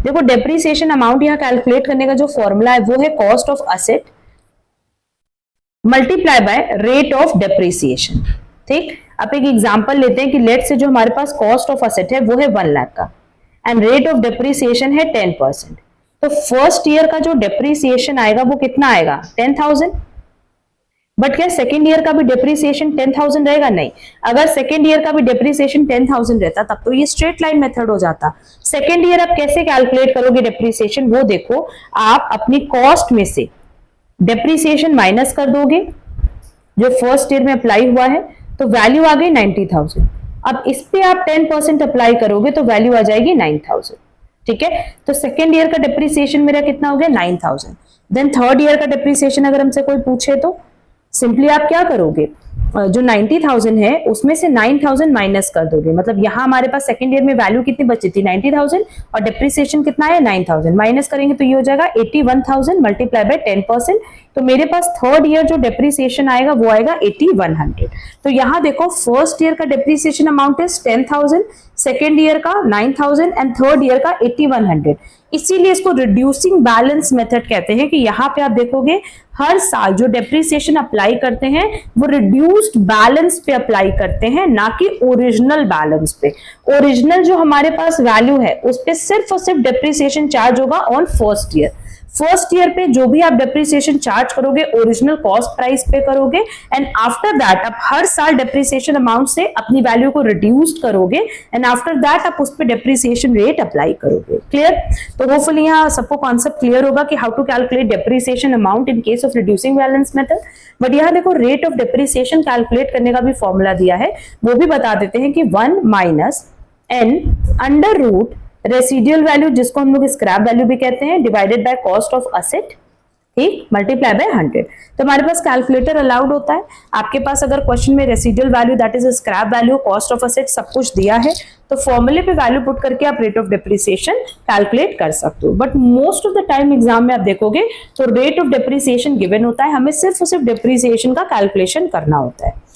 देखो depreciation amount यहाँ calculate करने का जो फॉर्मूला है वो है cost of asset multiply by rate of depreciation. ठीक, अब एक एग्जांपल लेते हैं कि लेट से जो हमारे पास कॉस्ट ऑफ असेट है वो है 1 लाख का एंड रेट ऑफ डेप्रिसिएशन है 10%। तो फर्स्ट ईयर का जो डेप्रिसिएशन आएगा वो कितना आएगा 10,000। बट क्या सेकेंड ईयर का भी डेप्रिसिएशन 10,000 रहेगा? नहीं। अगर सेकेंड ईयर का भी डेप्रिसिएशन 10,000 रहता तब तो ये स्ट्रेट लाइन मेथड हो जाता। सेकेंड ईयर आप कैसे कैलकुलेट करोगे डेप्रिसिएशन, वो देखो, आप अपनी कॉस्ट में से डेप्रिसिएशन माइनस कर दोगे जो फर्स्ट ईयर में अप्लाई हुआ है, तो वैल्यू आ गई 90,000। अब इस पे आप 10% अप्लाई करोगे तो वैल्यू आ जाएगी 9,000। ठीक है, तो सेकेंड ईयर का डेप्रिसिएशन मेरा कितना हो गया 9,000। देन थर्ड ईयर का डेप्रिसिएशन अगर हमसे कोई पूछे तो सिंपली आप क्या करोगे, जो 90,000 है उसमें से 9,000 माइनस कर दोगे। मतलब यहां हमारे पास सेकंड ईयर में वैल्यू कितनी बची थी 90,000 और डेप्रिसिएशन कितना है 9,000, माइनस करेंगे तो ये हो जाएगा 81,000 मल्टीप्लाई बाय 10%। तो मेरे पास थर्ड ईयर जो डेप्रिसिएशन आएगा वो आएगा 8100। तो यहां देखो फर्स्ट ईयर का depreciation amount is 10,000, second year का 9,000 एंड थर्ड ईयर का 8100। इसीलिए इसको रिड्यूसिंग बैलेंस मेथड कहते हैं कि यहाँ पे आप देखोगे हर साल जो डेप्रिसिएशन अप्लाई करते हैं वो रिड्यूस्ड बैलेंस पे अप्लाई करते हैं, ना कि ओरिजिनल बैलेंस पे। ओरिजिनल जो हमारे पास वैल्यू है उस पे सिर्फ और सिर्फ डेप्रिसिएशन चार्ज होगा on first year. First year पे जो भी आप डेप्रिसिएशन चार्ज करोगे ओरिजिनल कॉस्ट प्राइस पे करोगे एंड आफ्टर दैट आप हर साल डेप्रिसिएशन अमाउंट से अपनी वैल्यू को रिड्यूस करोगे एंड आफ्टर दैट आप उस पे डेप्रिसिएशन रेट अप्लाई करोगे। क्लियर? तो होपफुली यहाँ सबको कॉन्सेप्ट क्लियर होगा कि how to calculate depreciation amount in case of reducing balance method. But यहाँ देखो रेट ऑफ डेप्रिसिएशन कैलकुलेट करने का भी फॉर्मूला दिया है, वो भी बता देते हैं कि 1 minus n under root residual value जिसको हम लोग स्क्रैप वैल्यू भी कहते हैं divided by cost of asset, ठीक, मल्टीप्लाई बाय 100। तो हमारे पास कैलकुलेटर अलाउड होता है। आपके पास अगर क्वेश्चन में residual value that is scrap value cost of asset सब कुछ दिया है तो फॉर्मूले पे वैल्यू पुट करके आप रेट ऑफ डेप्रिसिएशन कैलकुलेट कर सकते हो। But most of the time exam में आप देखोगे तो रेट ऑफ डेप्रिसिएशन गिवन होता है, हमें सिर्फ और सिर्फ डेप्रिसिएशन का कैलकुलेशन करना होता है।